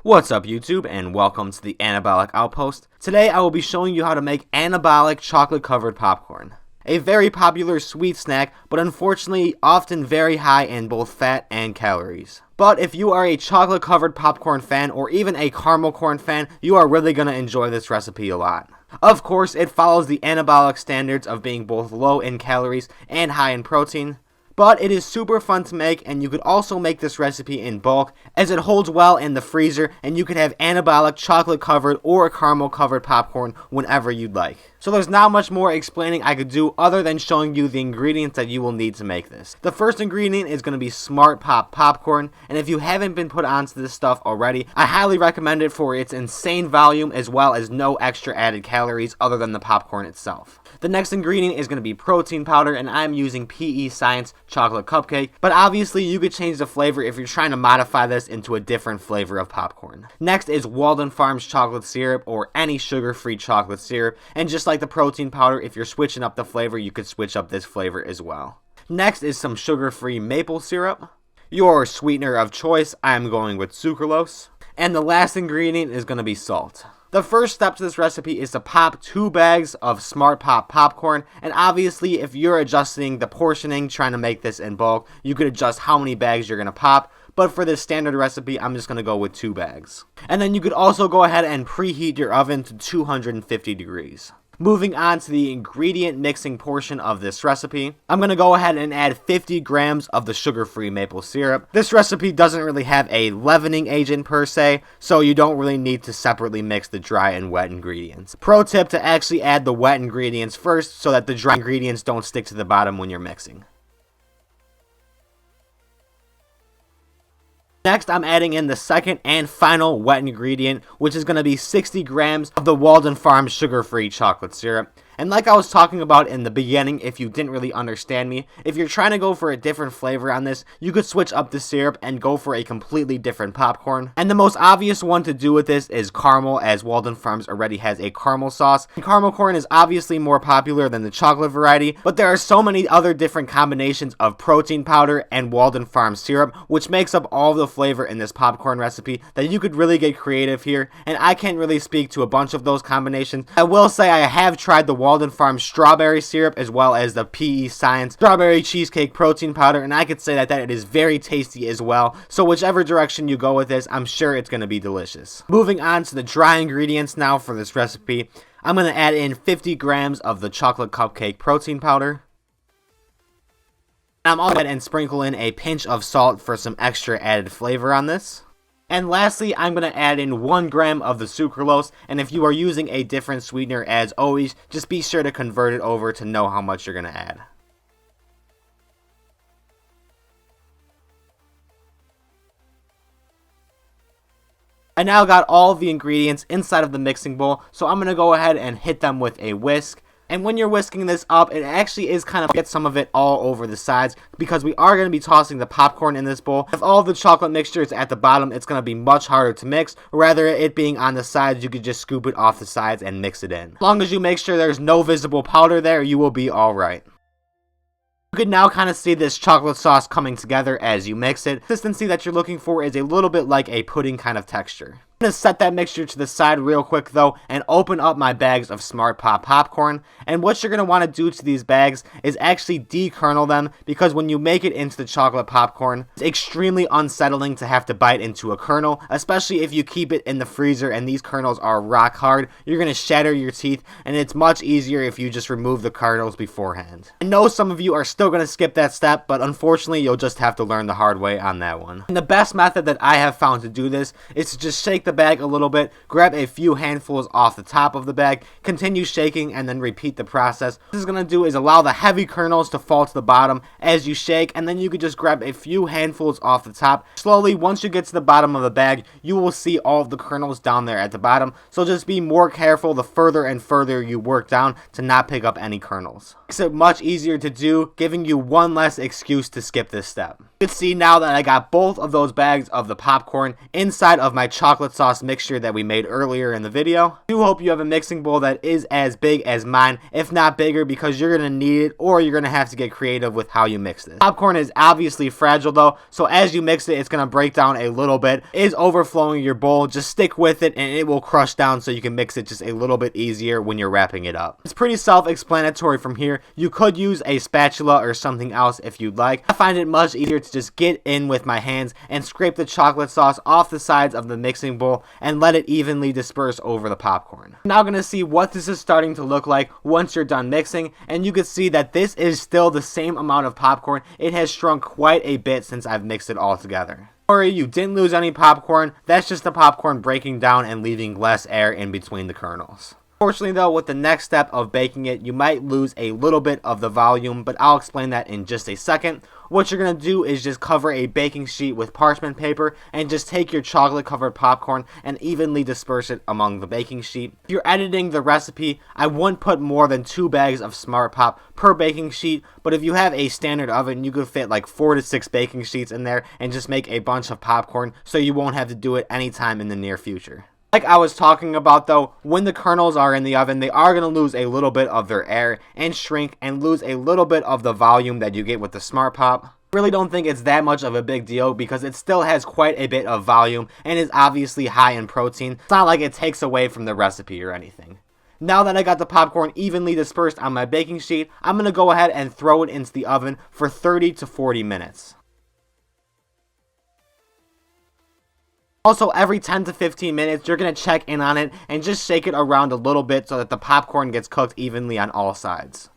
What's up YouTube, and welcome to the Anabolic Outpost. Today I will be showing you how to make anabolic chocolate covered popcorn. A very popular sweet snack, but unfortunately often very high in both fat and calories. But if you are a chocolate covered popcorn fan or even a caramel corn fan, you are really going to enjoy this recipe a lot. Of course, it follows the anabolic standards of being both low in calories and high in protein. But it is super fun to make, and you could also make this recipe in bulk as it holds well in the freezer, and you could have anabolic chocolate covered or caramel covered popcorn whenever you'd like. So there's not much more explaining I could do other than showing you the ingredients that you will need to make this. The first ingredient is going to be Smart Pop popcorn, and if you haven't been put onto this stuff already, I highly recommend it for its insane volume as well as no extra added calories other than the popcorn itself. The next ingredient is going to be protein powder, and I'm using PE Science chocolate cupcake, but obviously you could change the flavor if you're trying to modify this into a different flavor of popcorn. Next is Walden Farms chocolate syrup or any sugar-free chocolate syrup, and just like the protein powder, if you're switching up the flavor, you could switch up this flavor as well. Next is some sugar-free maple syrup. Your sweetener of choice, I'm going with sucralose. And the last ingredient is going to be salt. The first step to this recipe is to pop 2 bags of Smart Pop popcorn, and obviously if you're adjusting the portioning, trying to make this in bulk, you could adjust how many bags you're going to pop, but for this standard recipe, I'm just going to go with 2 bags. And then you could also go ahead and preheat your oven to 250 degrees. Moving on to the ingredient mixing portion of this recipe, I'm going to go ahead and add 50 grams of the sugar-free maple syrup. This recipe doesn't really have a leavening agent per se, so you don't really need to separately mix the dry and wet ingredients. Pro tip to actually add the wet ingredients first so that the dry ingredients don't stick to the bottom when you're mixing. Next, I'm adding in the second and final wet ingredient, which is going to be 60 grams of the Walden Farms sugar-free chocolate syrup. And like I was talking about in the beginning, if you didn't really understand me, if you're trying to go for a different flavor on this, you could switch up the syrup and go for a completely different popcorn. And the most obvious one to do with this is caramel, as Walden Farms already has a caramel sauce. And caramel corn is obviously more popular than the chocolate variety, but there are so many other different combinations of protein powder and Walden Farms syrup, which makes up all the flavor in this popcorn recipe, that you could really get creative here. And I can't really speak to a bunch of those combinations. I will say I have tried the Walden Farms strawberry syrup as well as the PE Science strawberry cheesecake protein powder, and I could say that it is very tasty as well. So whichever direction you go with this, I'm sure it's going to be delicious. Moving on to the dry ingredients now for this recipe, I'm going to add in 50 grams of the chocolate cupcake protein powder. I'm also going to sprinkle in a pinch of salt for some extra added flavor on this. And lastly, I'm going to add in 1 gram of the sucralose, and if you are using a different sweetener, as always, just be sure to convert it over to know how much you're going to add. I now got all of the ingredients inside of the mixing bowl, so I'm going to go ahead and hit them with a whisk. And when you're whisking this up, it actually is kind of get some of it all over the sides, because we are going to be tossing the popcorn in this bowl. If all of the chocolate mixture is at the bottom, it's going to be much harder to mix. Rather, it being on the sides, you could just scoop it off the sides and mix it in. As long as you make sure there's no visible powder there, you will be alright. You can now kind of see this chocolate sauce coming together as you mix it. The consistency that you're looking for is a little bit like a pudding kind of texture. I'm going to set that mixture to the side real quick though and open up my bags of Smart Pop popcorn. And what you're going to want to do to these bags is actually dekernel them, because when you make it into the chocolate popcorn, it's extremely unsettling to have to bite into a kernel, especially if you keep it in the freezer and these kernels are rock hard. You're going to shatter your teeth, and it's much easier if you just remove the kernels beforehand. I know some of you are still going to skip that step, but unfortunately you'll just have to learn the hard way on that one. And the best method that I have found to do this is to just shake the bag a little bit, grab a few handfuls off the top of the bag, continue shaking, and then repeat the process. What this is going to do is allow the heavy kernels to fall to the bottom as you shake, and then you could just grab a few handfuls off the top. Slowly, once you get to the bottom of the bag, you will see all of the kernels down there at the bottom, so just be more careful the further and further you work down to not pick up any kernels. Makes it much easier to do, giving you one less excuse to skip this step. You can see now that I got both of those bags of the popcorn inside of my chocolate sauce mixture that we made earlier in the video. I do hope you have a mixing bowl that is as big as mine, if not bigger, because you're going to need it or you're going to have to get creative with how you mix this. Popcorn is obviously fragile though, so as you mix it, it's going to break down a little bit. It is overflowing your bowl, just stick with it and it will crush down so you can mix it just a little bit easier when you're wrapping it up. It's pretty self-explanatory from here. You could use a spatula or something else if you'd like. I find it much easier to just get in with my hands and scrape the chocolate sauce off the sides of the mixing bowl and let it evenly disperse over the popcorn. I'm now going to see what this is starting to look like once you're done mixing, and you can see that this is still the same amount of popcorn. It has shrunk quite a bit since I've mixed it all together. Don't worry, you didn't lose any popcorn. That's just the popcorn breaking down and leaving less air in between the kernels. Unfortunately though, with the next step of baking it, you might lose a little bit of the volume, but I'll explain that in just a second. What you're going to do is just cover a baking sheet with parchment paper and just take your chocolate covered popcorn and evenly disperse it among the baking sheet. If you're editing the recipe, I wouldn't put more than 2 bags of Smart Pop per baking sheet, but if you have a standard oven, you could fit like 4 to 6 baking sheets in there and just make a bunch of popcorn so you won't have to do it anytime in the near future. Like I was talking about though, when the kernels are in the oven, they are going to lose a little bit of their air and shrink and lose a little bit of the volume that you get with the Smart Pop. I really don't think it's that much of a big deal because it still has quite a bit of volume and is obviously high in protein. It's not like it takes away from the recipe or anything. Now that I got the popcorn evenly dispersed on my baking sheet, I'm going to go ahead and throw it into the oven for 30 to 40 minutes. Also, every 10 to 15 minutes, you're going to check in on it and just shake it around a little bit so that the popcorn gets cooked evenly on all sides.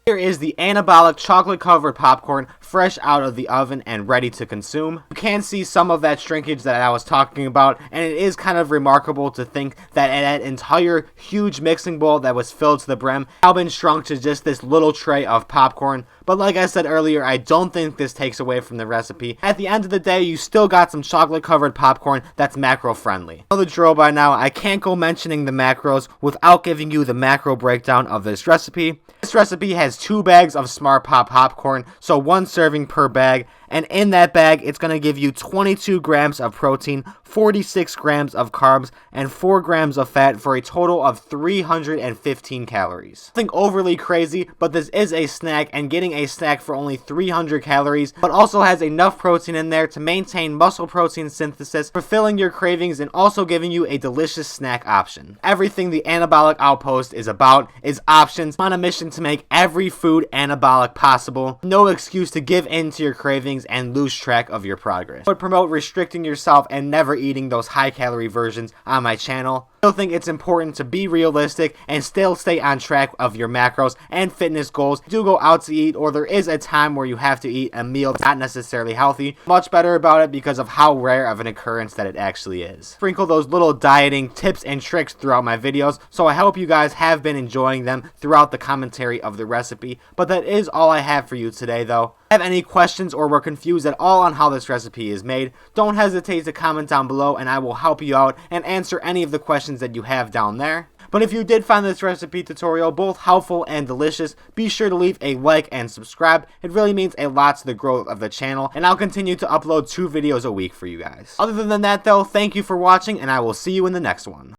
Here is the Anabolic chocolate covered popcorn fresh out of the oven and ready to consume. You can see some of that shrinkage that I was talking about, and it is kind of remarkable to think that that entire huge mixing bowl that was filled to the brim now been shrunk to just this little tray of popcorn. But like I said earlier, I don't think this takes away from the recipe. At the end of the day, you still got some chocolate covered popcorn that's macro friendly. You know the drill by now. I can't go mentioning the macros without giving you the macro breakdown of this recipe. This recipe has 2 bags of Smart Pop popcorn, so 1 serving per bag, and in that bag it's going to give you 22 grams of protein, 46 grams of carbs, and 4 grams of fat for a total of 315 calories. Nothing overly crazy, but this is a snack, and getting a snack for only 300 calories, but also has enough protein in there to maintain muscle protein synthesis, fulfilling your cravings, and also giving you a delicious snack option. Everything the Anabolic Outpost is about is options. I'm on a mission to make every food anabolic possible. No excuse to give in to your cravings and lose track of your progress. I would promote restricting yourself and never eating those high calorie versions on my channel. I still think it's important to be realistic and still stay on track of your macros and fitness goals. Do go out to eat, or there is a time where you have to eat a meal that's not necessarily healthy. Much better about it because of how rare of an occurrence that it actually is. Sprinkle those little dieting tips and tricks throughout my videos, so I hope you guys have been enjoying them throughout the commentary of the recipe. But that is all I have for you today though. If you have any questions or were confused at all on how this recipe is made, don't hesitate to comment down below and I will help you out and answer any of the questions that you have down there. But if you did find this recipe tutorial both helpful and delicious, be sure to leave a like and subscribe. It really means a lot to the growth of the channel, and I'll continue to upload 2 videos a week for you guys. Other than that though, thank you for watching and I will see you in the next one.